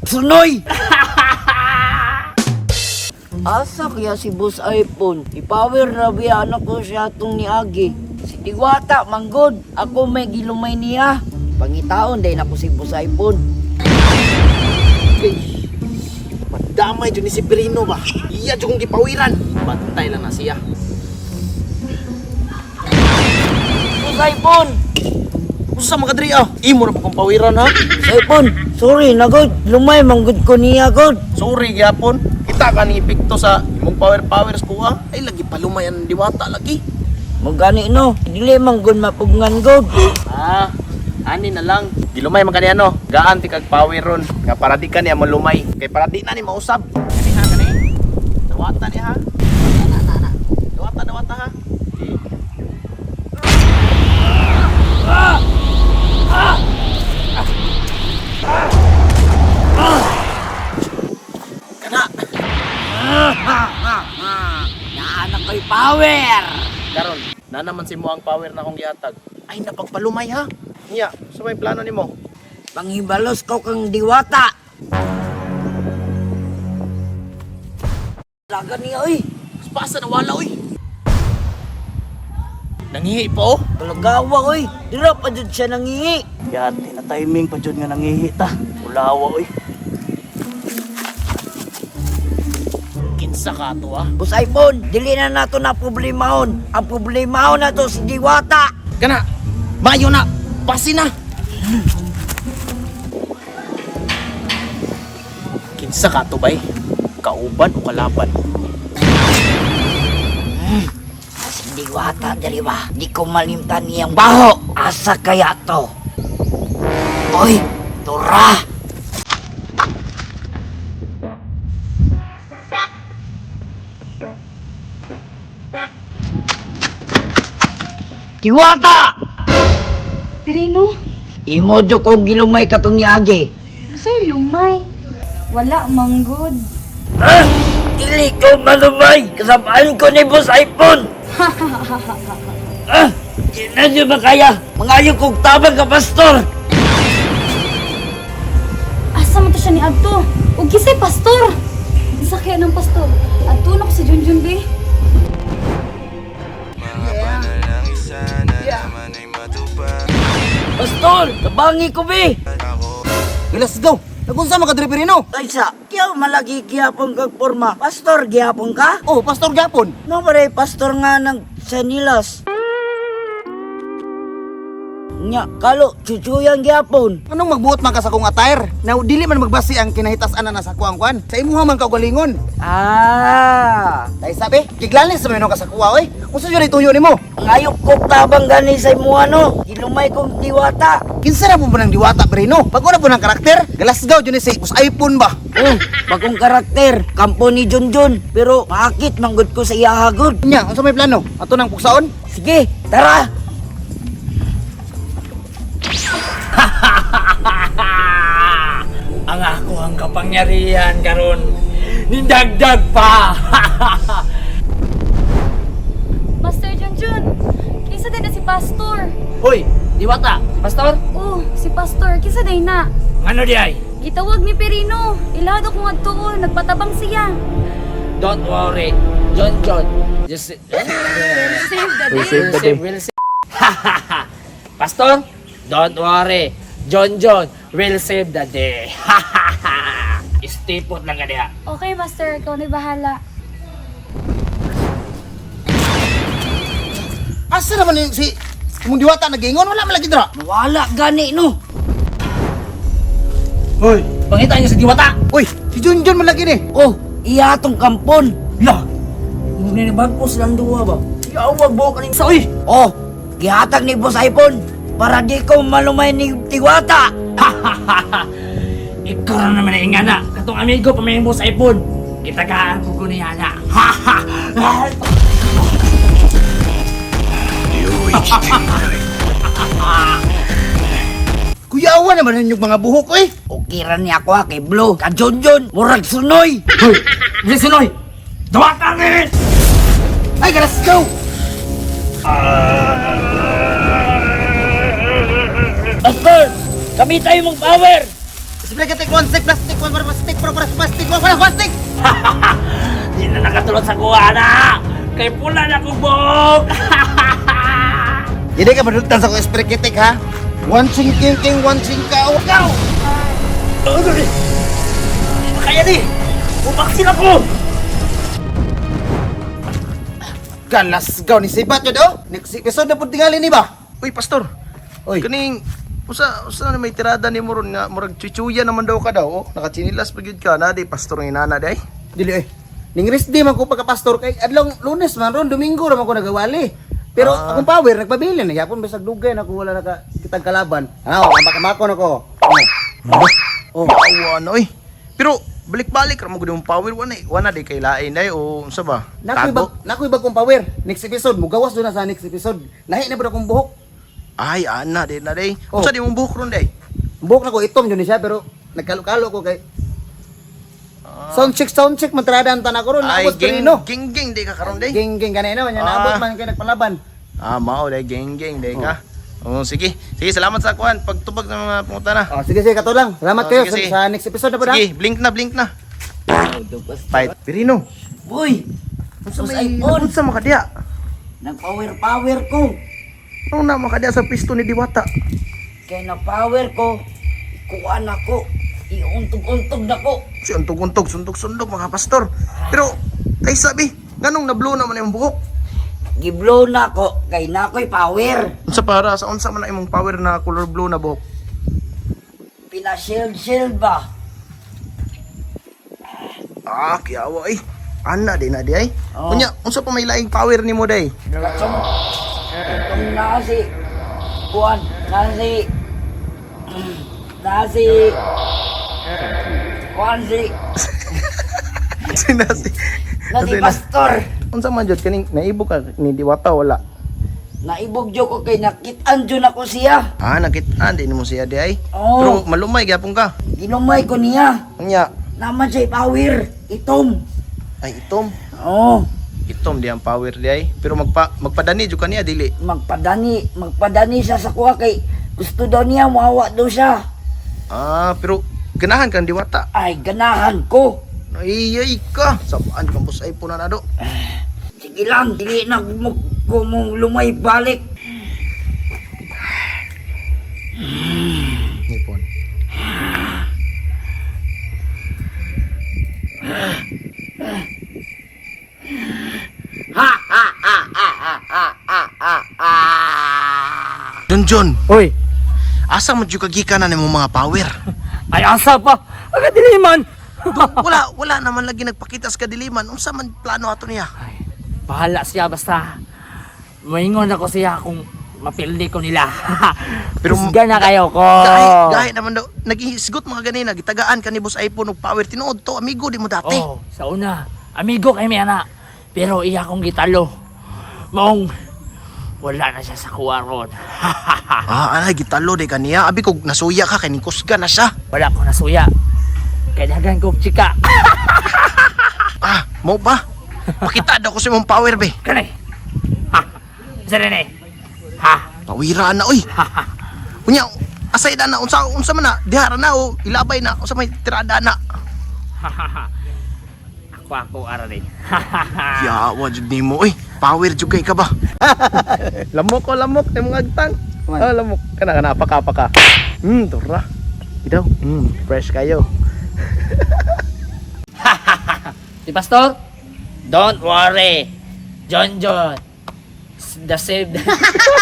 sunoy! Asa kaya si Boss iPhone? Ipower na biya anak ko siya itong niagi. Si Diwata, manggod. Ako may gilumay niya. Pangitaon dahil ako si Boss iPhone. Damay dyan ni si Perino ba? Iya dyan kong gipawiran. Bantay lang na siya. Boss iPhone! Usa mga diri ah? Imo na pa kong pawiran ha? iPhone, sorry, nagod. Lumay, manggod ko niya, god. Sorry gyapon. Kita ka ni epekto sa imong powers ko ah. Ay lagi palumay ang Diwata lagi. Magani no, dili manggod mapugngan, god. Ah, ani na lang. Gilumay man kaniya no. Gaan ti kag power ron. Nga para di ka niya malumay. Kay para di na ni mausab. Kani ha kani. Dawata ni ha. Dawata ha. Kana. Naanak ko'y power! Karon, na naman si mo ang power na akong gihatag. Ay napagpalumay ha. Nya, sa may plano nimo? Panghibalos ko kang Diwata. Laga niya, oy. Pasa na wala oy. Nangihi po. Talagawa, oy. Dira pa dyan siya nangihi. Yati na timing pa jud nga nangihi ta. Ulawa oy. Kinsa ka to ah? Boss iPhone, dili na nato na problemahon. Ang problemahon na to si Diwata. Kana. Mayo na. Pasi na. Kinsa ka to bay? Kauban o kalaban? Si Diwata, dali ba? Di ko malimtan niyang baho. Asa kaya to? Oy, tura! Diwata! Perino, Imo jo ko gilumay katong niagi. sa'yo lumay. Wala, manggod. Ah! Dili ko malumay! Kasamahan ko ni Boss iPhone! Ah! Di na nyo makaya! Mangayo kong tabang ka, Pastor! Asa mo to siya ni Adto? Ug kisay pastor. Isa kaya ng pastor. Adto na ko si Junjun be. Pastor! Tabangi ko, be! Let's go. Nagunsa man ka diri Perino? Kaysa, kiyaw malagi gihapon kag porma. Pastor, gihapon ka? Oh, pastor gyapon. No, pare, pastor nga ng Sanilas. Nya, kalo, chuchuyang gihapon. Anong magbuot man ka sa kong attire? Na dili man magbasi ang kinahitasan na sa kuwang kwan. Sa imuha man kaugalingon. Ah! Dahil sabi, kiglalis sa mga ka sa kuwa oy. Unsa jud ituyo nimo? Ngayok ko tabang gani sa imo ano. Gilumay kong Diwata. Kinsa na po ba ng Diwata Perino? Bago na po ng karakter? Galasgaw jud ni sa Boss iPhone ba? Oh, bagong karakter. Kampo ni Junjun. Pero makit manggod ko sa iya hagod. Nya, unsa may plano? Ato nang puksaon? Sige, tara! Ang ako ang kapangyarihan karon nindagdag pa. Master Junjun, kisa din na si pastor. Hoy, Diwata, pastor? Oh, si pastor, kisa din na. Ano di ay? Gitawag ni Perino. Ilado ko nga tuon, nagpatabang siya. Don't worry, John. Just Save the day. We'll save. Pastor, don't worry, John will save the day. Stay put lang ka diha. Okay, master, ikaw na bahala. Asa naman yung si imong Diwata nagingon? Wala man lagi dira. Wala gani no. Hoy, pangita niyo sa Diwata. Uy, si Junjun man lagi ni. Oh, iya tong kampon. La, muna ni bagpos lang duwa ba? Yawag mo ka sa uy. Oh, gihatag ni Boss iPhone para di ko malumay ni Diwata. Ikaw na naman na ingana. Katong amigo pa may boss iPhone. Kitagaan ko niya na. Kuyawa naman yung mga buhok eh. Okay ra niya ako kay Blue. Ka Junjun, murag sunoy. Hoy, Sinoy! Dawatan ni! Ay, let's go. Pastor, kami tayo mong power. Spaghetti, one stick, plastic, one plastic, plastic, one plastic. Di na nakatulog sa kuwana. Kay pula na kong buhok. Jadi ka madutan sa kong spaghetti ha? One king, one singkaw. Ikaw! Kaya di. Bubaksin ako. Ganas gaw ni sibat yun oh. Next episode na po tingali ni ba? Uy, pastor. Oy. Kaning usa na may tirada ni mo ron nga murag chuchuya naman daw ka daw oh. Nakachinilas pa gyud ka na di pastor ng inana day. Dili eh. Ning rest day man ko pagka-pastor kay adlong Lunes man ron, Domingo ra man ko nagawali. Pero akong power nagpabili na yapon bisag dugay na ko wala naka kitang kalaban. Ano, kamako na ko. Oh, awa na oy. Pero balik-balik ra mo gud yung power wana di kay lain day o unsa ba? Nakoy bagong power. Next episode mo gawas do na sa next episode. Lahi na ba akong buhok? Ay, ana di na day. Oh. Unsa di mong buhok ron day? Buhok na ko itom yun siya pero nagkalo-kalo ko kay sound check matradan tan ako ron Ay, naabot Torino. ging di ka karon day. Ging kanina man yan naabot man kay nagpalaban. Ah, mao day ging day ka. Oh, sige. Sige, salamat sa kuan pagtubag ng mga punta na. Oh, sige kato lang. Salamat Oh, kayo sige, sige. sa next episode na po na. Sige, blink na. Fight. Pirino. Boy, Unsa Boss may iPhone. unsa makadya? nag-power ko. Ano na makadya sa pisto ni Diwata? Kaya na-power ko, kuhaan ako. Iuntog-untog na ko. Si untog-untog, sundok-sundok mga pastor. Pero ay sabi, nganong na-blow naman yung buhok? Giblow na ko, kay na ko'y power. Unsa para sa unsa man na imong power na color blue na buhok? Pina-shield ba? Ah, kiyawa ay. Ana di na di ay. Oh. Kunya, unsa pa may laing power nimo day? Katsong, itong nasi, kuhan, kuhan Sinasi. nasi pastor. Unsa man jud kaning naibog ka ni Diwata wala? Naibog jo ko kay nakitaan jo na ko siya. Ah, nakit-an di mo siya di ay. Oo. Pero malumay gyapon ka. Ginumay ko niya. Unya, Naman siya power. Itom. ay itom. Oo. Itom di ang power di ay. Pero magpadani jud kaniya dili. Magpadani siya sa kuha kay gusto daw niya mawa daw siya. Ah, pero ganahan kang Diwata. Ay, ganahan ko. Ay ka. Sabaan kang boss iPhone na nado. Sige lang, dili na ko mong lumay balik. Nipon. John, Uy, asa mo jud kagika na nimo mga power? ay asa pa. Aga diliman. Wala naman lagi nagpakita sa kadiliman. Unsa man plano ato niya? Ay, bahala siya basta. Moingon ako siya kung mapildi ko nila. Pero- Pero na kayo ko. Gahi naman daw. Naghisgot mga ganina, gitagaan ka ni boss iPhone og power tinuod to, amigo di mo dati. Oh, sa una, amigo kay may ana. Pero iya kong gitalo. Mong wala na siya sa kuwaron. Ay, gitalo di kaniya. Abi kog nasuya ka kay kusga na siya. Wala ko nasuya. Kaya dagan kong chika. Mo ba? Pakita daw ko sa imong power be. Kanay. Ha. Isa rin eh. Ha. Pawira na oy. Kunya, asay na unsa man na, dihara na o ilabay na unsa may tirada na. Ako ara rin. Yawa jud nimo oy. Power jud kay ka ba? lamok imong agtang. Kuman. Lamok kana paka. Tura. Ito. Fresh kayo. Di Pastor? Don't worry. John. The save.